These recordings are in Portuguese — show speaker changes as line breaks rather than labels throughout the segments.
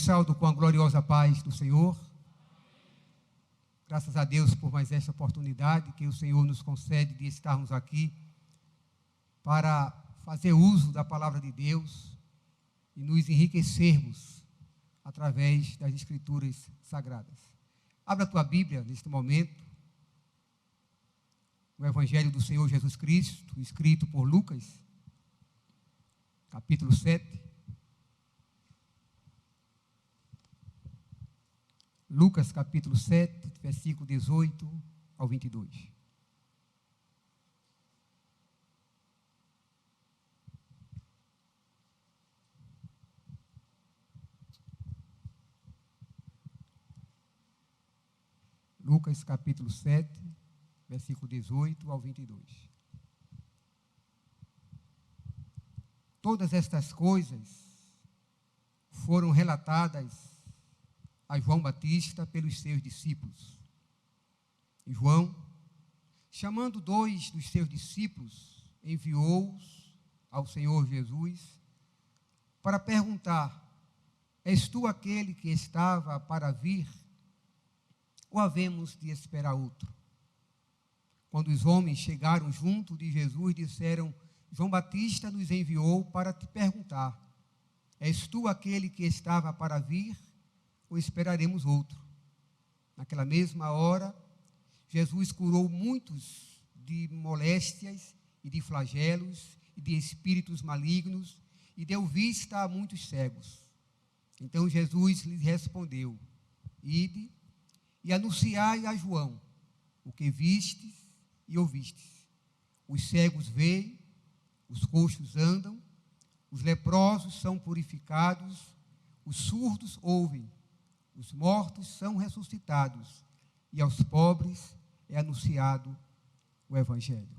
saúdo com a gloriosa paz do Senhor. Graças a Deus por mais esta oportunidade que o Senhor nos concede de estarmos aqui para fazer uso da palavra de Deus e nos enriquecermos através das Escrituras Sagradas. Abra a tua Bíblia neste momento, no Evangelho do Senhor Jesus Cristo, escrito por Lucas, capítulo 7. Lucas, capítulo 7, versículo 18 ao 22. Lucas, capítulo 7, versículo 18 ao 22. Todas estas coisas foram relatadas a João Batista pelos seus discípulos. E João, chamando 2 dos seus discípulos, enviou-os ao Senhor Jesus para perguntar: és tu aquele que estava para vir, ou havemos de esperar outro? Quando os homens chegaram junto de Jesus, disseram: João Batista nos enviou para te perguntar: és tu aquele que estava para vir, ou esperaremos outro? Naquela mesma hora, Jesus curou muitos de moléstias e de flagelos e de espíritos malignos e deu vista a muitos cegos. Então Jesus lhes respondeu: ide e anunciai a João o que vistes e ouvistes. Os cegos veem, os coxos andam, os leprosos são purificados, os surdos ouvem, os mortos são ressuscitados, e aos pobres é anunciado o Evangelho.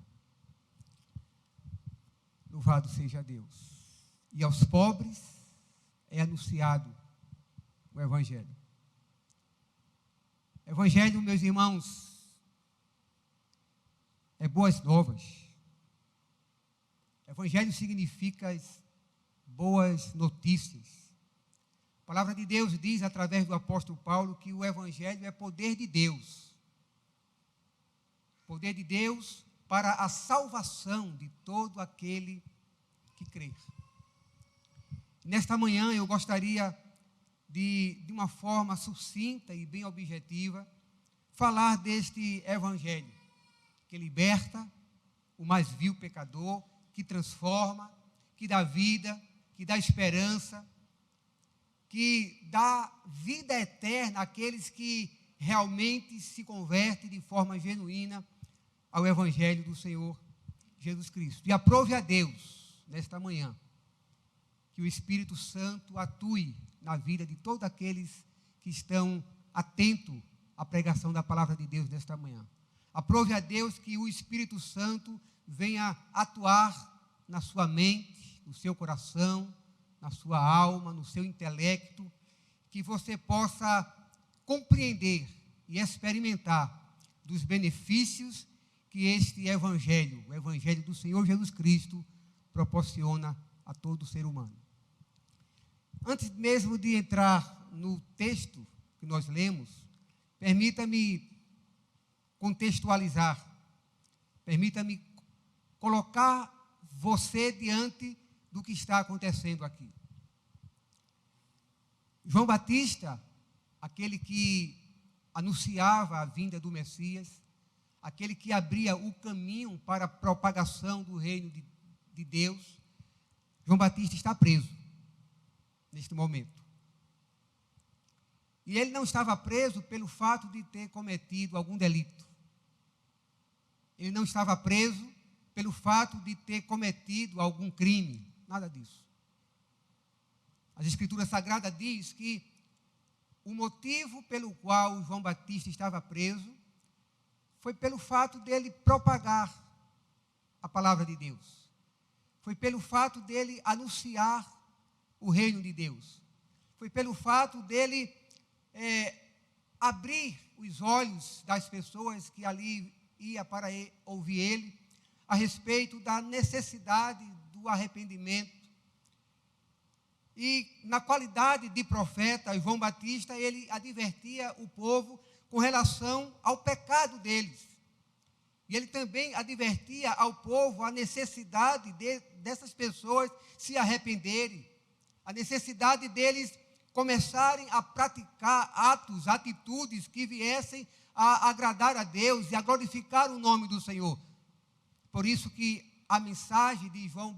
Louvado seja Deus. E aos pobres é anunciado o Evangelho. Evangelho, meus irmãos, é boas novas. Evangelho significa boas notícias. A palavra de Deus diz, através do apóstolo Paulo, que o Evangelho é poder de Deus. Poder de Deus para a salvação de todo aquele que crer. Nesta manhã eu gostaria de uma forma sucinta e bem objetiva, falar deste Evangelho, que liberta o mais vil pecador, que transforma, que dá vida, que dá esperança, que dá vida eterna àqueles que realmente se convertem de forma genuína ao Evangelho do Senhor Jesus Cristo. E aprove a Deus, nesta manhã, que o Espírito Santo atue na vida de todos aqueles que estão atentos à pregação da palavra de Deus nesta manhã. Aprove a Deus que o Espírito Santo venha atuar na sua mente, no seu coração, na sua alma, no seu intelecto, que você possa compreender e experimentar dos benefícios que este Evangelho, o Evangelho do Senhor Jesus Cristo, proporciona a todo ser humano. Antes mesmo de entrar no texto que nós lemos, permita-me contextualizar, permita-me colocar você diante do que está acontecendo aqui. João Batista, aquele que anunciava a vinda do Messias, aquele que abria o caminho para a propagação do reino de Deus, João Batista está preso neste momento. E ele não estava preso pelo fato de ter cometido algum delito. Ele não estava preso pelo fato de ter cometido algum crime. Nada disso. As Escrituras Sagradas diz que o motivo pelo qual João Batista estava preso foi pelo fato dele propagar a palavra de Deus. Foi pelo fato dele anunciar o reino de Deus. Foi pelo fato dele abrir os olhos das pessoas que ali ia para ouvir ele a respeito da necessidade do arrependimento E na qualidade de profeta, João Batista, ele advertia o povo com relação ao pecado deles. E ele também advertia ao povo a necessidade dessas pessoas se arrependerem, a necessidade deles começarem a praticar atos, atitudes que viessem a agradar a Deus e a glorificar o nome do Senhor. Por isso que a mensagem de João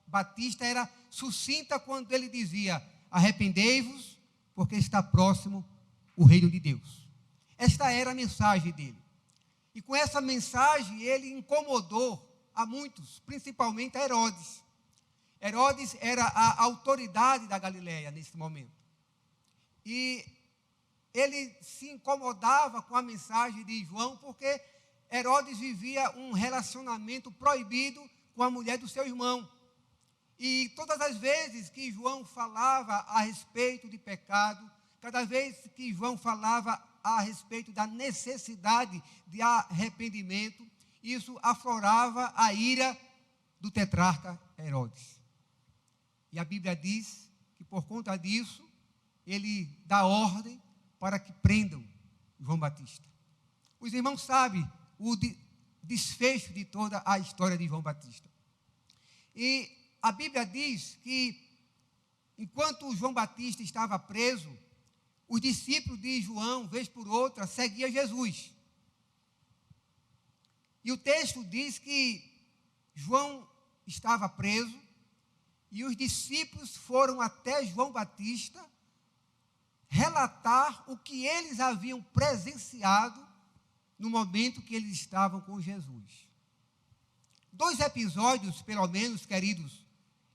Batista era sucinta quando ele dizia: arrependei-vos, porque está próximo o reino de Deus. Esta era a mensagem dele. E com essa mensagem ele incomodou a muitos, principalmente a Herodes. Herodes era a autoridade da Galileia nesse momento. E ele se incomodava com a mensagem de João, porque Herodes vivia um relacionamento proibido com a mulher do seu irmão. E todas as vezes que João falava a respeito de pecado, cada vez que João falava a respeito da necessidade de arrependimento, isso aflorava a ira do tetrarca Herodes. E a Bíblia diz que por conta disso, ele dá ordem para que prendam João Batista. Os irmãos sabem o desfecho de toda a história de João Batista. E a Bíblia diz que, enquanto João Batista estava preso, os discípulos de João, vez por outra, seguiam Jesus. E o texto diz que João estava preso e os discípulos foram até João Batista relatar o que eles haviam presenciado no momento que eles estavam com Jesus. 2 episódios, pelo menos, queridos,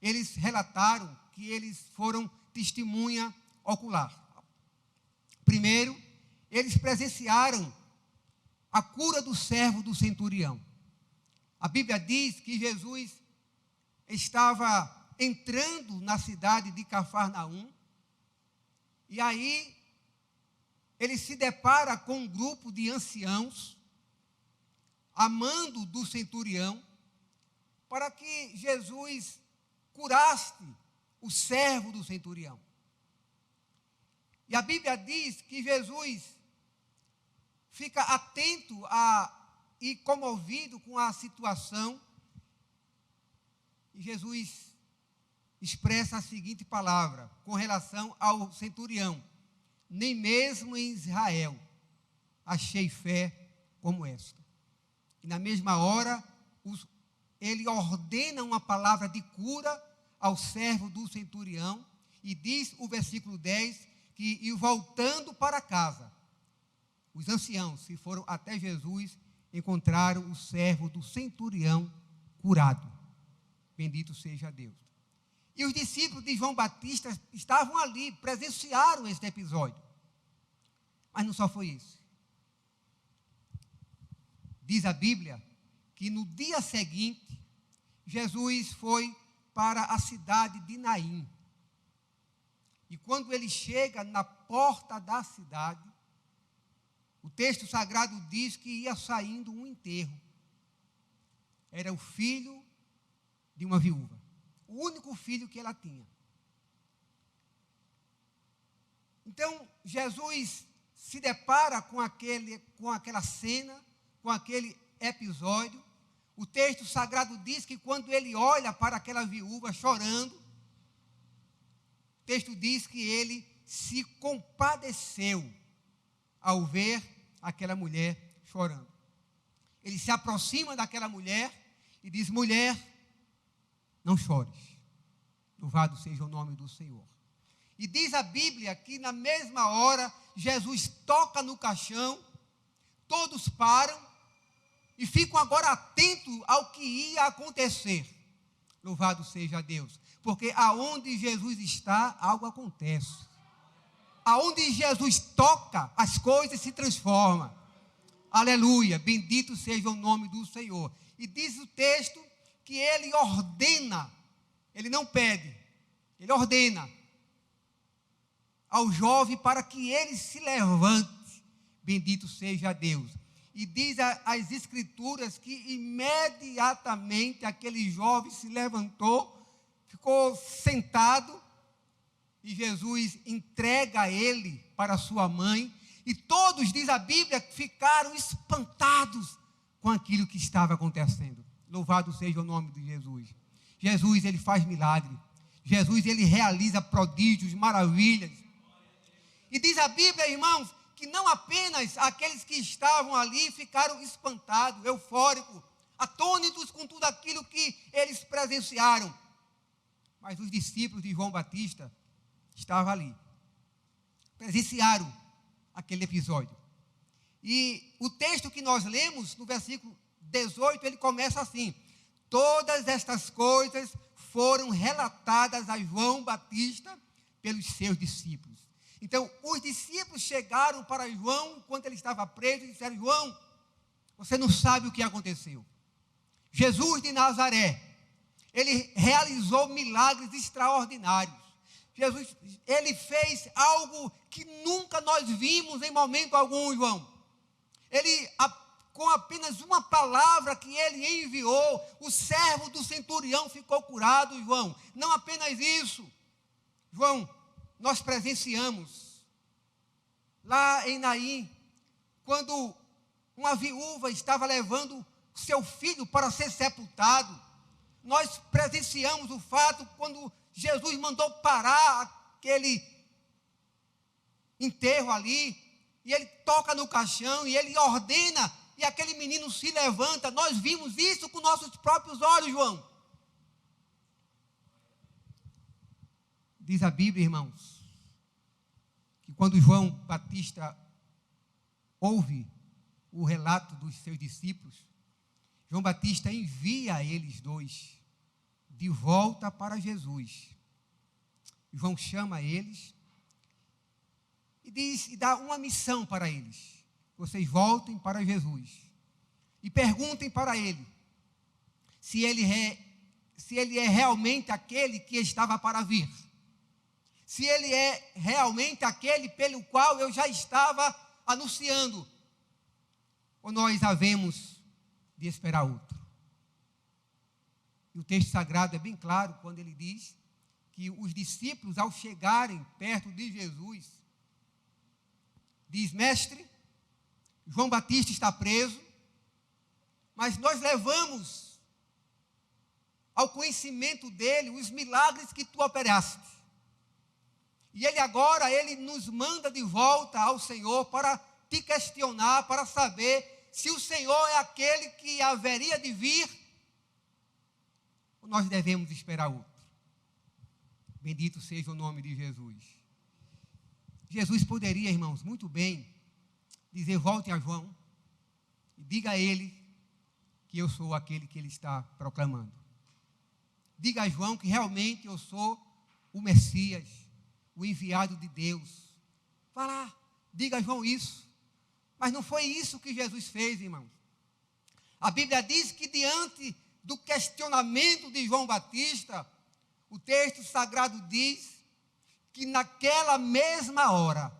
eles relataram que eles foram testemunha ocular. Primeiro, eles presenciaram a cura do servo do centurião. A Bíblia diz que Jesus estava entrando na cidade de Cafarnaum, e aí ele se depara com um grupo de anciãos, a mando do centurião, para que Jesus curasse o servo do centurião. E a Bíblia diz que Jesus fica atento e comovido com a situação, e Jesus expressa a seguinte palavra com relação ao centurião: nem mesmo em Israel achei fé como esta. E na mesma hora, ele ordena uma palavra de cura ao servo do centurião, e diz o versículo 10, que, e voltando para casa, os anciãos que foram até Jesus, encontraram o servo do centurião curado. Bendito seja Deus. E os discípulos de João Batista estavam ali, presenciaram este episódio. Mas não só foi isso. Diz a Bíblia que no dia seguinte, Jesus foi para a cidade de Naim. E quando ele chega na porta da cidade, o texto sagrado diz que ia saindo um enterro. Era o filho de uma viúva. O único filho que ela tinha. Então, Jesus se depara com aquela cena, com aquele episódio. O texto sagrado diz que quando ele olha para aquela viúva chorando, o texto diz que ele se compadeceu ao ver aquela mulher chorando. Ele se aproxima daquela mulher e diz: mulher, não chores, louvado seja o nome do Senhor. E diz a Bíblia que na mesma hora Jesus toca no caixão, todos param e ficam agora atentos ao que ia acontecer. Louvado seja Deus, porque aonde Jesus está, algo acontece. Aonde Jesus toca, as coisas se transformam. Aleluia, bendito seja o nome do Senhor. E diz o texto que ele ordena, ele não pede, ele ordena ao jovem para que ele se levante. Bendito seja Deus. E diz as Escrituras que imediatamente aquele jovem se levantou, ficou sentado e Jesus entrega ele para sua mãe, e todos, diz a Bíblia, ficaram espantados com aquilo que estava acontecendo. Louvado seja o nome de Jesus. Jesus, ele faz milagre. Jesus, ele realiza prodígios, maravilhas. E diz a Bíblia, irmãos, que não apenas aqueles que estavam ali ficaram espantados, eufóricos, atônitos com tudo aquilo que eles presenciaram, mas os discípulos de João Batista estavam ali, presenciaram aquele episódio. E o texto que nós lemos, no versículo 18, ele começa assim: todas estas coisas foram relatadas a João Batista pelos seus discípulos. Então, os discípulos chegaram para João, enquanto ele estava preso, e disseram: João, você não sabe o que aconteceu. Jesus de Nazaré, ele realizou milagres extraordinários. Jesus, ele fez algo que nunca nós vimos em momento algum, João. Ele, com apenas uma palavra que ele enviou, o servo do centurião ficou curado, João. Não apenas isso, João, nós presenciamos lá em Naim, quando uma viúva estava levando seu filho para ser sepultado. Nós presenciamos o fato quando Jesus mandou parar aquele enterro ali, e ele toca no caixão, e ele ordena, e aquele menino se levanta. Nós vimos isso com nossos próprios olhos, João. Diz a Bíblia, irmãos, que quando João Batista ouve o relato dos seus discípulos, João Batista envia eles dois de volta para Jesus. João chama eles e dá uma missão para eles: vocês voltem para Jesus e perguntem para ele se ele é realmente aquele que estava para vir, se ele é realmente aquele pelo qual eu já estava anunciando, ou nós havemos de esperar outro. E o texto sagrado é bem claro quando ele diz que os discípulos, ao chegarem perto de Jesus, diz: mestre, João Batista está preso, mas nós levamos ao conhecimento dele os milagres que tu operaste. E ele nos manda de volta ao Senhor para te questionar, para saber se o Senhor é aquele que haveria de vir, ou nós devemos esperar outro. Bendito seja o nome de Jesus. Jesus poderia, irmãos, muito bem dizer: volte a João e diga a ele que eu sou aquele que ele está proclamando. Diga a João que realmente eu sou o Messias, o enviado de Deus. Vá lá, diga a João isso. Mas não foi isso que Jesus fez, irmãos. A Bíblia diz que diante do questionamento de João Batista, o texto sagrado diz que naquela mesma hora,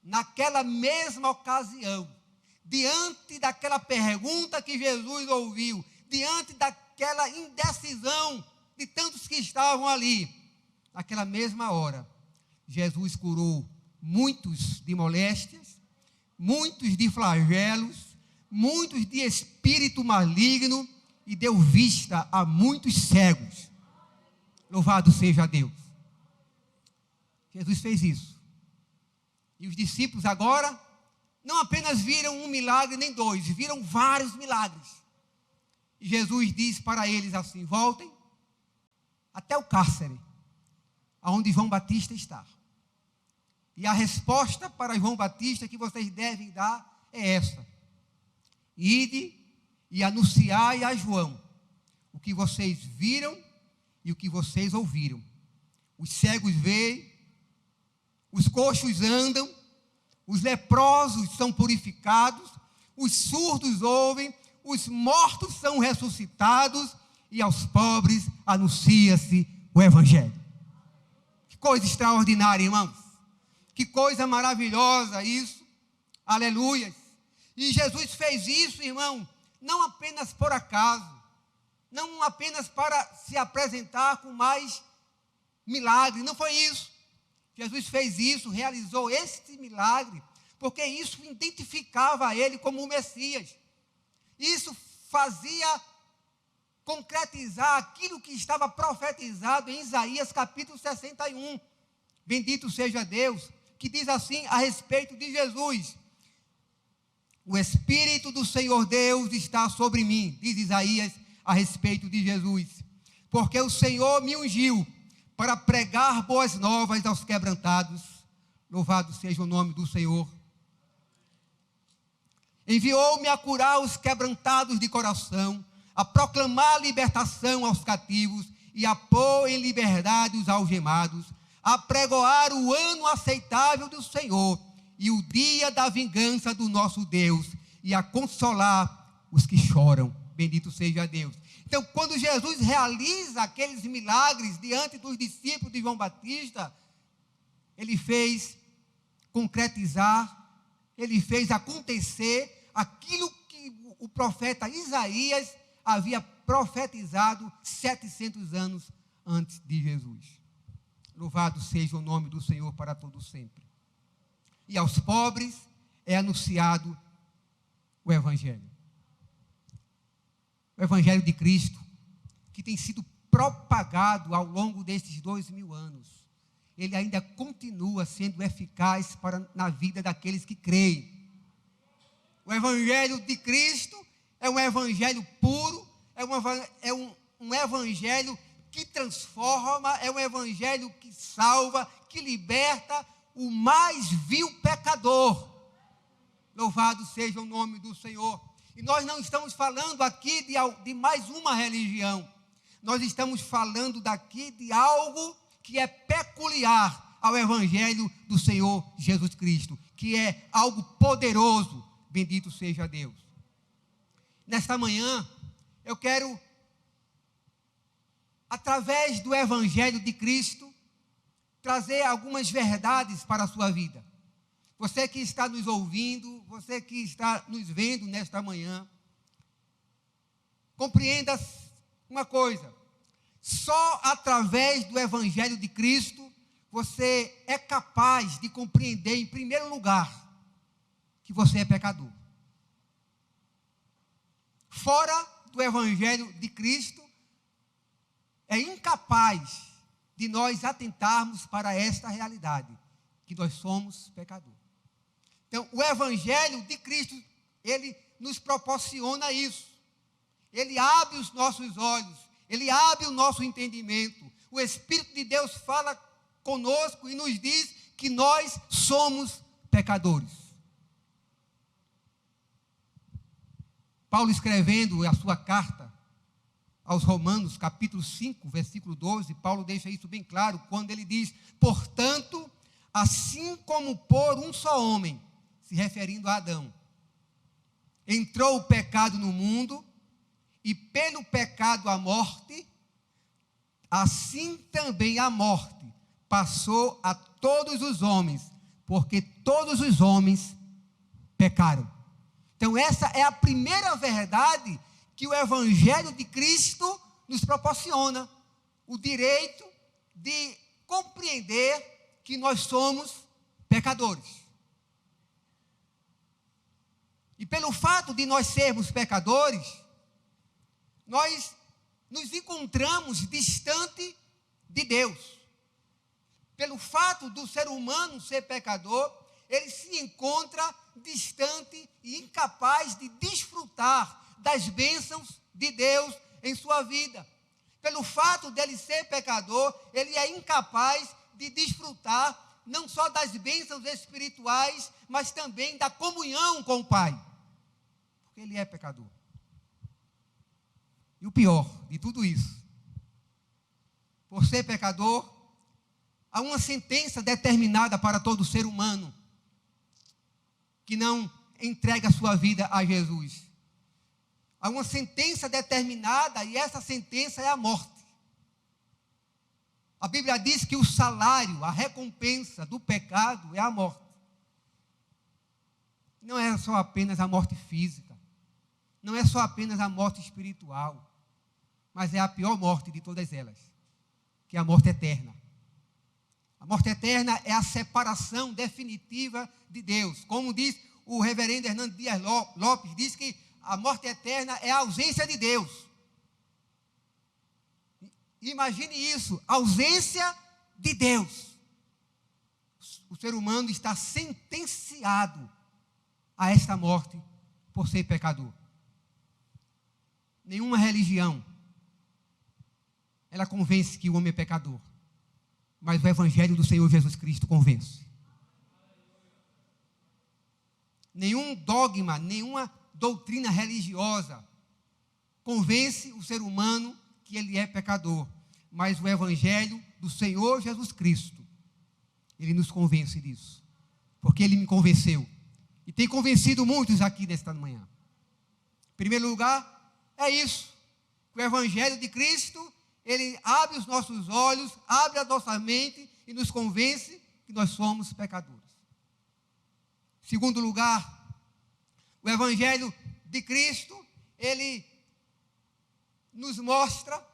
naquela mesma ocasião, diante daquela pergunta que Jesus ouviu, diante daquela indecisão de tantos que estavam ali, naquela mesma hora, Jesus curou muitos de moléstias, muitos de flagelos, muitos de espírito maligno, e deu vista a muitos cegos. Louvado seja Deus. Jesus fez isso. E os discípulos agora não apenas viram um milagre nem dois, viram vários milagres. E Jesus diz para eles assim: voltem até o cárcere, aonde João Batista está. E a resposta para João Batista que vocês devem dar é essa: ide e anunciai a João o que vocês viram e o que vocês ouviram. Os cegos veem, os coxos andam, os leprosos são purificados, os surdos ouvem, os mortos são ressuscitados, e aos pobres anuncia-se o Evangelho. Que coisa extraordinária, irmãos. Que coisa maravilhosa isso. Aleluia. E Jesus fez isso, irmão, não apenas por acaso, não apenas para se apresentar com mais milagre, não foi isso. Jesus fez isso, realizou este milagre, porque isso identificava ele como o Messias. Isso fazia concretizar aquilo que estava profetizado em Isaías capítulo 61. Bendito seja Deus, que diz assim a respeito de Jesus: o Espírito do Senhor Deus está sobre mim, diz Isaías a respeito de Jesus, porque o Senhor me ungiu para pregar boas novas aos quebrantados. Louvado seja o nome do Senhor. Enviou-me a curar os quebrantados de coração, a proclamar libertação aos cativos e a pôr em liberdade os algemados, a pregoar o ano aceitável do Senhor e o dia da vingança do nosso Deus, e a consolar os que choram. Bendito seja Deus. Então, quando Jesus realiza aqueles milagres diante dos discípulos de João Batista, ele fez concretizar, ele fez acontecer aquilo que o profeta Isaías havia profetizado 700 anos antes de Jesus. Louvado seja o nome do Senhor para todo sempre. E aos pobres é anunciado o Evangelho. O Evangelho de Cristo, que tem sido propagado ao longo destes 2000 anos, ele ainda continua sendo eficaz na vida daqueles que creem. O Evangelho de Cristo é um Evangelho puro, é um Evangelho que transforma, é um Evangelho que salva, que liberta o mais vil pecador. Louvado seja o nome do Senhor. E nós não estamos falando aqui de mais uma religião. Nós estamos falando daqui de algo que é peculiar ao Evangelho do Senhor Jesus Cristo, que é algo poderoso. Bendito seja Deus. Nesta manhã, eu quero, através do Evangelho de Cristo, trazer algumas verdades para a sua vida. Você que está nos ouvindo, você que está nos vendo nesta manhã, compreenda uma coisa: só através do Evangelho de Cristo, você é capaz de compreender, em primeiro lugar, que você é pecador. Fora do Evangelho de Cristo, é incapaz de nós atentarmos para esta realidade, que nós somos pecadores. Então, o Evangelho de Cristo, ele nos proporciona isso. Ele abre os nossos olhos, ele abre o nosso entendimento. O Espírito de Deus fala conosco e nos diz que nós somos pecadores. Paulo, escrevendo a sua carta aos Romanos, capítulo 5, versículo 12, Paulo deixa isso bem claro, quando ele diz: portanto, assim como por um só homem, se referindo a Adão, entrou o pecado no mundo, e pelo pecado a morte, assim também a morte passou a todos os homens, porque todos os homens pecaram. Então, essa é a primeira verdade que o Evangelho de Cristo nos proporciona: o direito de compreender que nós somos pecadores. E pelo fato de nós sermos pecadores, nós nos encontramos distante de Deus. Pelo fato do ser humano ser pecador, ele se encontra distante e incapaz de desfrutar das bênçãos de Deus em sua vida. Pelo fato dele ser pecador, ele é incapaz de desfrutar não só das bênçãos espirituais, mas também da comunhão com o Pai, porque ele é pecador. E o pior de tudo isso, por ser pecador, há uma sentença determinada para todo ser humano que não entrega a sua vida a Jesus. Há uma sentença determinada, e essa sentença é a morte. A Bíblia diz que o salário, a recompensa do pecado é a morte. Não é só apenas a morte física, não é só apenas a morte espiritual, mas é a pior morte de todas elas, que é a morte eterna. A morte eterna é a separação definitiva de Deus. Como diz o reverendo Hernando Dias Lopes, diz que a morte eterna é a ausência de Deus. Imagine isso, ausência de Deus. O ser humano está sentenciado a esta morte por ser pecador. Nenhuma religião, ela convence que o homem é pecador. Mas o Evangelho do Senhor Jesus Cristo convence. Nenhum dogma, nenhuma doutrina religiosa convence o ser humano que ele é pecador. Mas o Evangelho do Senhor Jesus Cristo, ele nos convence disso. Porque ele me convenceu. E tem convencido muitos aqui nesta manhã. Em primeiro lugar, é isso. O Evangelho de Cristo, ele abre os nossos olhos, abre a nossa mente e nos convence que nós somos pecadores. Em segundo lugar, o Evangelho de Cristo, ele nos mostra,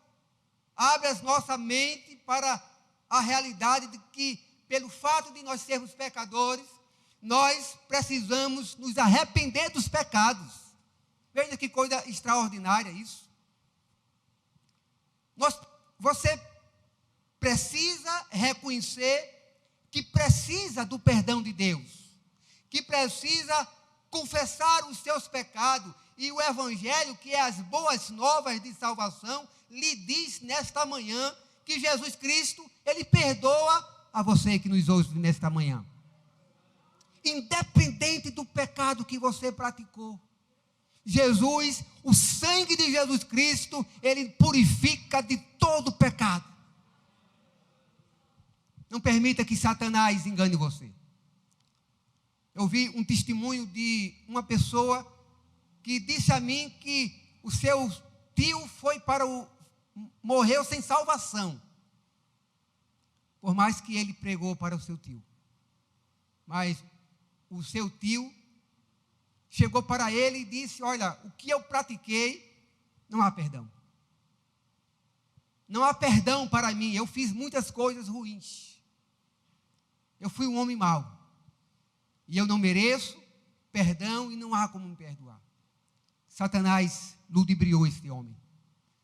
abre a nossa mente para a realidade de que, pelo fato de nós sermos pecadores, nós precisamos nos arrepender dos pecados. Veja que coisa extraordinária isso. Você precisa reconhecer que precisa do perdão de Deus, que precisa confessar os seus pecados, e o Evangelho, que é as boas novas de salvação, lhe diz nesta manhã que Jesus Cristo, ele perdoa a você que nos ouve nesta manhã. Independente do pecado que você praticou, Jesus, o sangue de Jesus Cristo, ele purifica de todo pecado. Não permita que Satanás engane você. Eu vi um testemunho de uma pessoa que disse a mim que o seu tio morreu sem salvação. Por mais que ele pregou para o seu tio. Mas o seu tio chegou para ele e disse: olha, o que eu pratiquei, não há perdão. Não há perdão para mim, eu fiz muitas coisas ruins. Eu fui um homem mau. E eu não mereço perdão e não há como me perdoar. Satanás ludibriou este homem.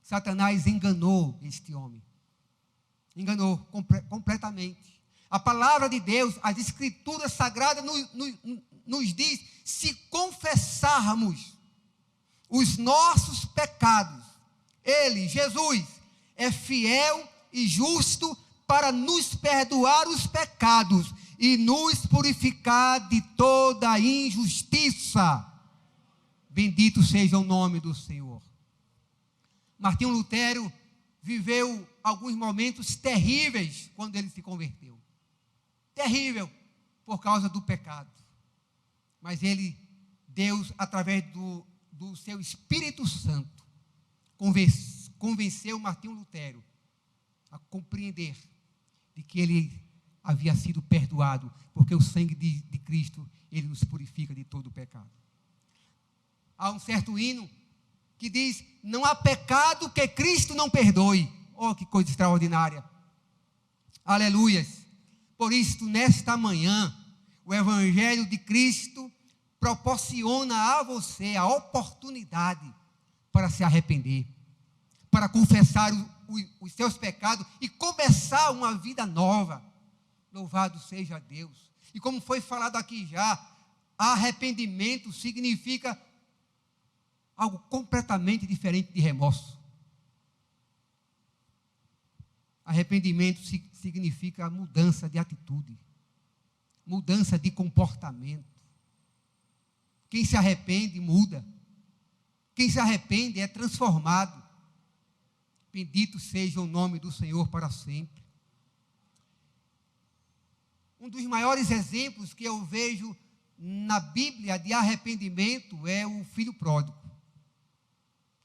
Satanás enganou este homem. Enganou completamente. A palavra de Deus, as escrituras sagradas nos diz: se confessarmos os nossos pecados, ele, Jesus, é fiel e justo para nos perdoar os pecados e nos purificar de toda injustiça. Bendito seja o nome do Senhor. Martinho Lutero viveu alguns momentos terríveis quando ele se converteu. Terrível por causa do pecado. Mas Deus, através do seu Espírito Santo, convenceu Martinho Lutero a compreender de que ele havia sido perdoado, porque o sangue de Cristo, ele nos purifica de todo o pecado. Há um certo hino que diz: não há pecado que Cristo não perdoe. Oh, que coisa extraordinária. Aleluias. Por isso, nesta manhã, o Evangelho de Cristo proporciona a você a oportunidade para se arrepender, para confessar os seus pecados e começar uma vida nova. Louvado seja Deus. E como foi falado aqui já, arrependimento significa algo completamente diferente de remorso. Arrependimento significa mudança de atitude, mudança de comportamento. Quem se arrepende, muda. Quem se arrepende é transformado. Bendito seja o nome do Senhor para sempre. Um dos maiores exemplos que eu vejo na Bíblia de arrependimento é o filho pródigo.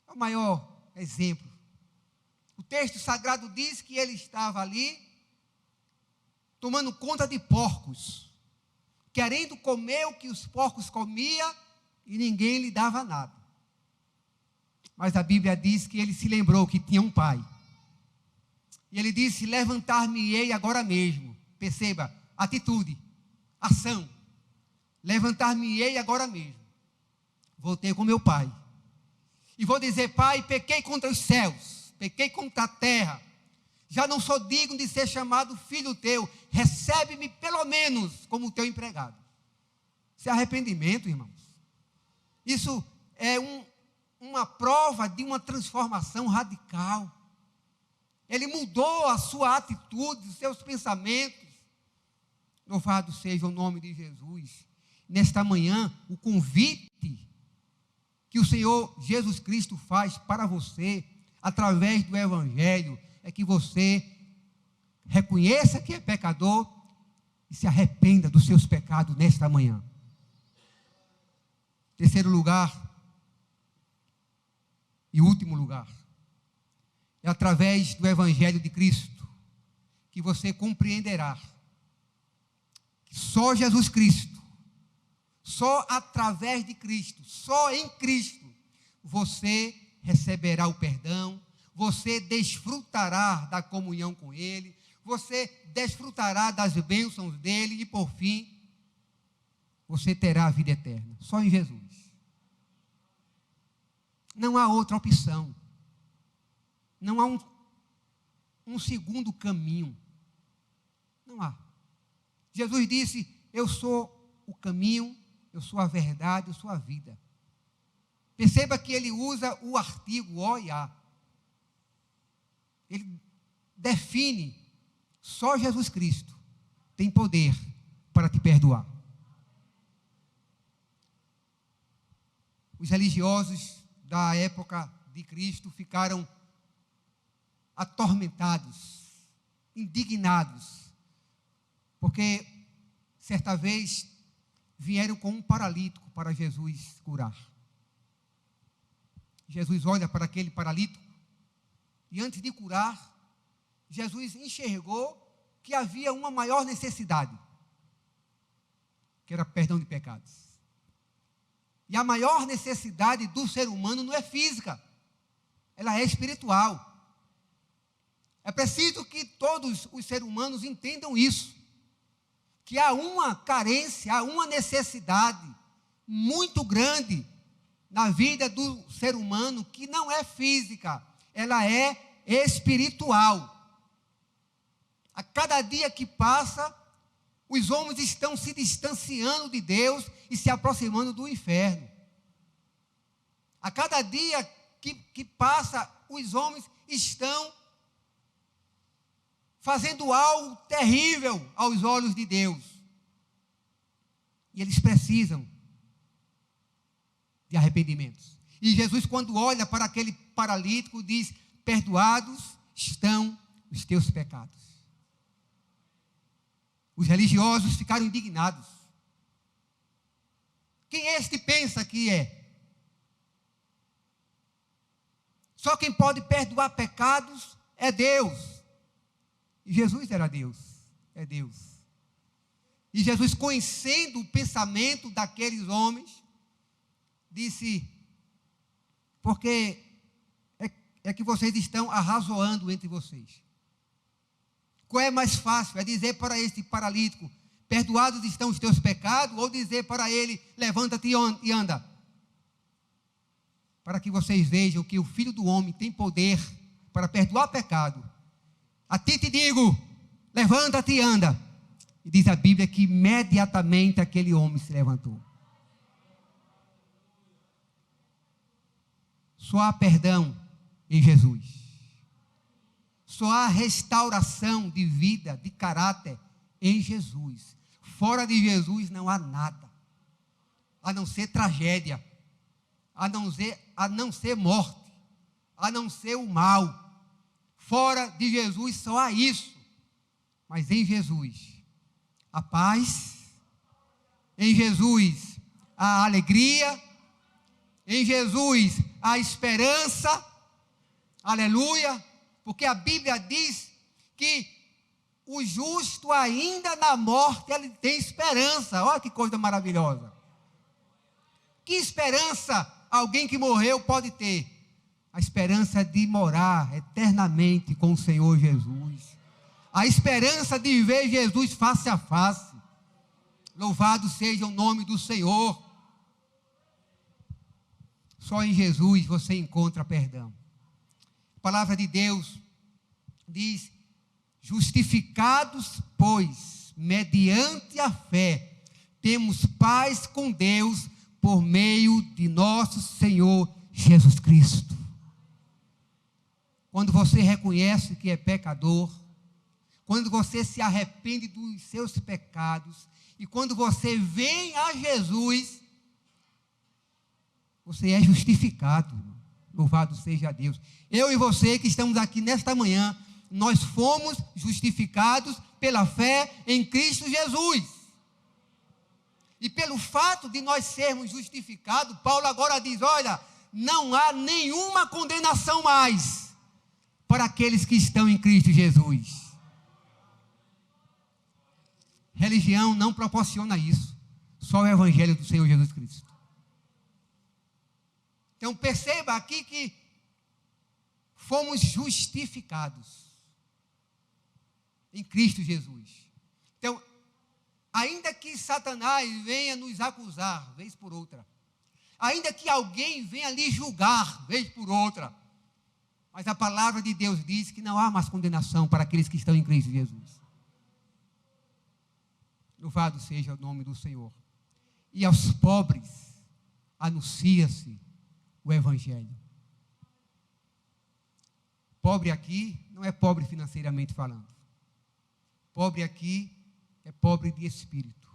É o maior exemplo. O texto sagrado diz que ele estava ali tomando conta de porcos, querendo comer o que os porcos comiam e ninguém lhe dava nada. Mas a Bíblia diz que ele se lembrou que tinha um pai. E ele disse: levantar-me-ei agora mesmo Perceba, atitude, ação. Levantar-me-ei agora mesmo. Vou ter com meu pai. E vou dizer: Pai, pequei contra os céus, pequei contra a terra. Já não sou digno de ser chamado filho teu. Recebe-me pelo menos como teu empregado. Isso é arrependimento, irmãos. Isso é uma prova de uma transformação radical. Ele mudou a sua atitude, os seus pensamentos. Louvado seja o nome de Jesus. Nesta manhã, o convite que o Senhor Jesus Cristo faz para você, através do Evangelho, é que você reconheça que é pecador e se arrependa dos seus pecados nesta manhã. Terceiro lugar, e último lugar, é através do Evangelho de Cristo que você compreenderá que só Jesus Cristo, só através de Cristo, só em Cristo, você receberá o perdão, você desfrutará da comunhão com Ele, você desfrutará das bênçãos dEle e, por fim, você terá a vida eterna. Só em Jesus. Não há outra opção. Não há um segundo caminho. Não há. Jesus disse: eu sou o caminho, eu sou a verdade, eu sou a vida. Perceba que ele usa o artigo o e a. Ele define: só Jesus Cristo tem poder para te perdoar. Os religiosos da época de Cristo ficaram atormentados, indignados, porque certa vez vieram com um paralítico para Jesus curar. Jesus olha para aquele paralítico e, antes de curar, Jesus enxergou que havia uma maior necessidade, que era perdão de pecados. E a maior necessidade do ser humano não é física, ela é espiritual. É preciso que todos os seres humanos entendam isso, que há uma carência, há uma necessidade muito grande na vida do ser humano, que não é física, ela é espiritual. A cada dia que passa, os homens estão se distanciando de Deus e se aproximando do inferno. A cada dia que passa, os homens estão fazendo algo terrível aos olhos de Deus. E eles precisam de arrependimentos. E Jesus, quando olha para aquele paralítico, diz: perdoados estão os teus pecados. Os religiosos ficaram indignados. Quem este pensa que é? Só quem pode perdoar pecados é Deus. E Jesus era Deus, é Deus. E Jesus, conhecendo o pensamento daqueles homens, disse: porque é que vocês estão arrazoando entre vocês. Qual é mais fácil? É dizer para este paralítico: perdoados estão os teus pecados, ou dizer para ele: levanta-te e anda? Para que vocês vejam que o Filho do Homem tem poder para perdoar pecado. A ti te digo: levanta-te e anda. E diz a Bíblia que imediatamente aquele homem se levantou. Só há perdão em Jesus. Só há restauração de vida, de caráter em Jesus. Fora de Jesus não há nada, a não ser tragédia, a não ser morte, a não ser o mal. Fora de Jesus só há isso. Mas em Jesus, a paz, em Jesus, a alegria, em Jesus, a esperança, aleluia, porque a Bíblia diz que o justo ainda na morte, ele tem esperança. Olha que coisa maravilhosa. Que esperança alguém que morreu pode ter? A esperança de morar eternamente com o Senhor Jesus. a esperança de ver Jesus face a face. Louvado seja o nome do Senhor. Só em Jesus você encontra perdão. A palavra de Deus diz: justificados, pois, mediante a fé, temos paz com Deus por meio de nosso Senhor Jesus Cristo. Quando você reconhece que é pecador, quando você se arrepende dos seus pecados, e quando você vem a Jesus, você é justificado. Louvado seja Deus. Eu e você que estamos aqui nesta manhã, nós fomos justificados pela fé em Cristo Jesus. E pelo fato de nós sermos justificados, Paulo agora diz: olha, não há nenhuma condenação mais para aqueles que estão em Cristo Jesus. Religião não proporciona isso, só o Evangelho do Senhor Jesus Cristo. Então perceba aqui que fomos justificados em Cristo Jesus. Então, ainda que Satanás venha nos acusar, vez por outra, ainda que alguém venha lhe julgar, vez por outra, mas a palavra de Deus diz que não há mais condenação para aqueles que estão em Cristo Jesus. Louvado seja o nome do Senhor. E aos pobres anuncia-se o Evangelho. Pobre aqui não é pobre financeiramente falando. Pobre aqui é pobre de espírito.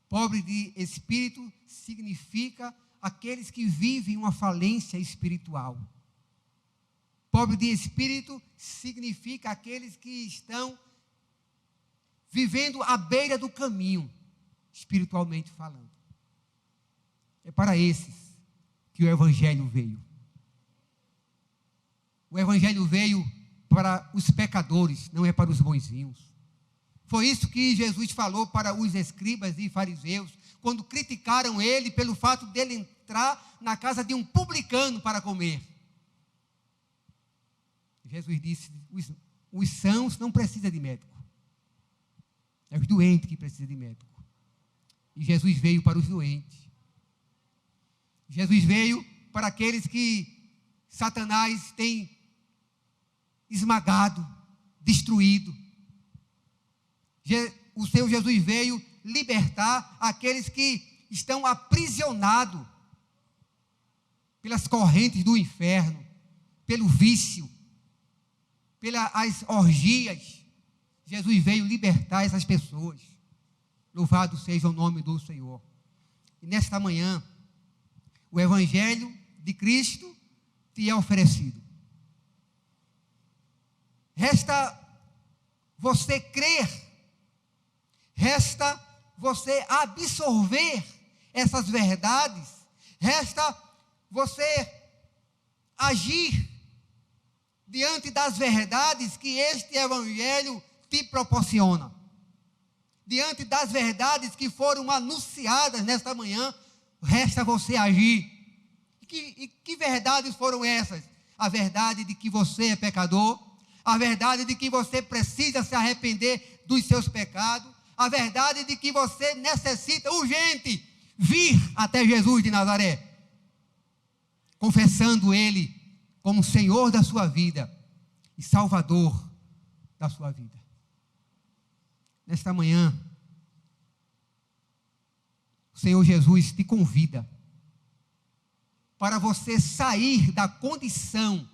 Pobre de espírito significa aqueles que vivem uma falência espiritual. Pobre de espírito significa aqueles que estão vivendo à beira do caminho, espiritualmente falando. É para esses que o Evangelho veio. O Evangelho veio para os pecadores, não é para os bonzinhos. Foi isso que Jesus falou para os escribas e fariseus, quando criticaram ele pelo fato dele entrar na casa de um publicano para comer. Jesus disse: os sãos não precisam de médico, é os doentes que precisam de médico. E Jesus veio para os doentes. Jesus veio para aqueles que Satanás tem esmagado, destruído. O Senhor Jesus veio libertar aqueles que estão aprisionados pelas correntes do inferno, pelo vício, pelas orgias. Jesus veio libertar essas pessoas. Louvado seja o nome do Senhor. E nesta manhã, o Evangelho de Cristo te é oferecido. Resta você crer, resta você absorver essas verdades, resta você agir diante das verdades que este Evangelho te proporciona. Diante das verdades que foram anunciadas nesta manhã, resta você agir. E que verdades foram essas? A verdade de que você é pecador, a verdade de que você precisa se arrepender dos seus pecados, a verdade de que você necessita urgente vir até Jesus de Nazaré, confessando Ele como Senhor da sua vida e Salvador da sua vida. Nesta manhã, o Senhor Jesus te convida para você sair da condição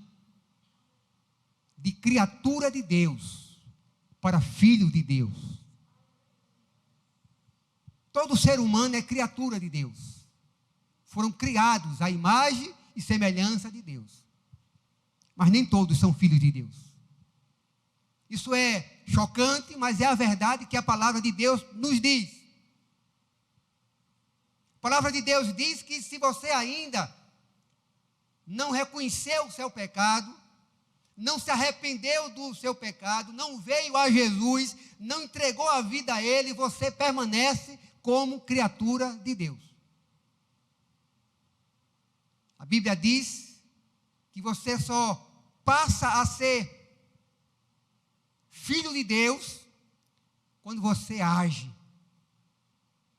de criatura de Deus para filho de Deus. Todo ser humano é criatura de Deus. Foram criados à imagem e semelhança de Deus. Mas nem todos são filhos de Deus. Isso é chocante, mas é a verdade que a palavra de Deus nos diz. A palavra de Deus diz que se você ainda não reconheceu o seu pecado, não se arrependeu do seu pecado, não veio a Jesus, não entregou a vida a Ele, você permanece como criatura de Deus. A Bíblia diz que você só passa a ser filho de Deus quando você age,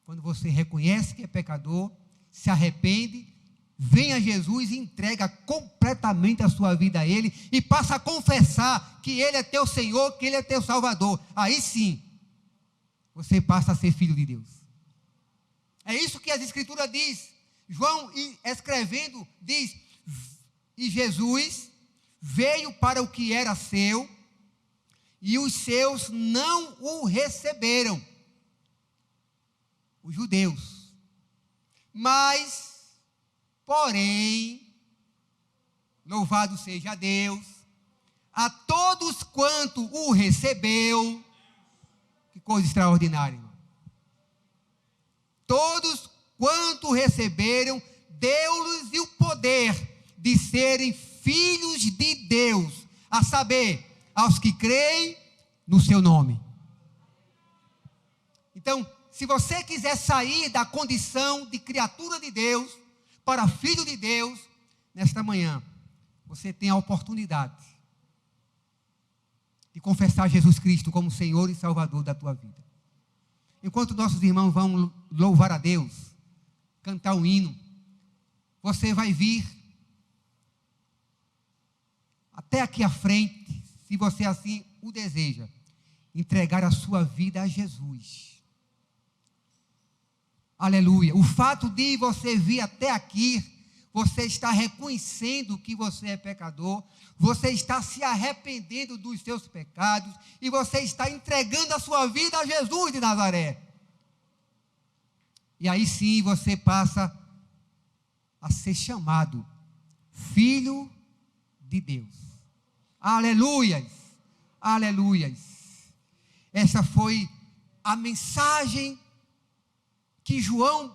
quando você reconhece que é pecador, se arrepende, vem a Jesus e entrega completamente a sua vida a Ele e passa a confessar que Ele é teu Senhor, que Ele é teu Salvador. Aí sim, você passa a ser filho de Deus. É isso que as Escrituras diz. João, escrevendo, diz: e Jesus veio para o que era seu, e os seus não o receberam, os judeus. Mas, porém, louvado seja Deus, a todos quanto o recebeu, que coisa extraordinária, irmão. Todos quanto receberam, deu-lhes o poder de serem filhos de Deus, a saber, aos que creem no seu nome. Então, se você quiser sair da condição de criatura de Deus para filho de Deus, nesta manhã, você tem a oportunidade de confessar Jesus Cristo como Senhor e Salvador da tua vida. Enquanto nossos irmãos vão louvar a Deus, cantar um hino, você vai vir até aqui à frente, se você assim o deseja, entregar a sua vida a Jesus. Aleluia. O fato de você vir até aqui, você está reconhecendo que você é pecador, você está se arrependendo dos seus pecados e você está entregando a sua vida a Jesus de Nazaré. E aí sim você passa a ser chamado filho de Deus. Aleluias, aleluias. Essa foi a mensagem que João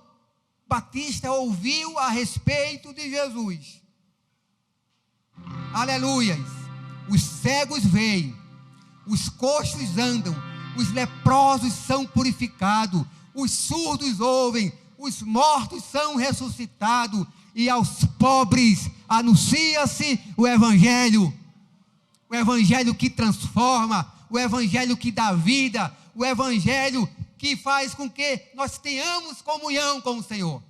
Batista ouviu a respeito de Jesus. Aleluias. Os cegos veem, os coxos andam, os leprosos são purificados, os surdos ouvem, os mortos são ressuscitados, e aos pobres anuncia-se o Evangelho que transforma, o Evangelho que dá vida, o Evangelho que faz com que nós tenhamos comunhão com o Senhor.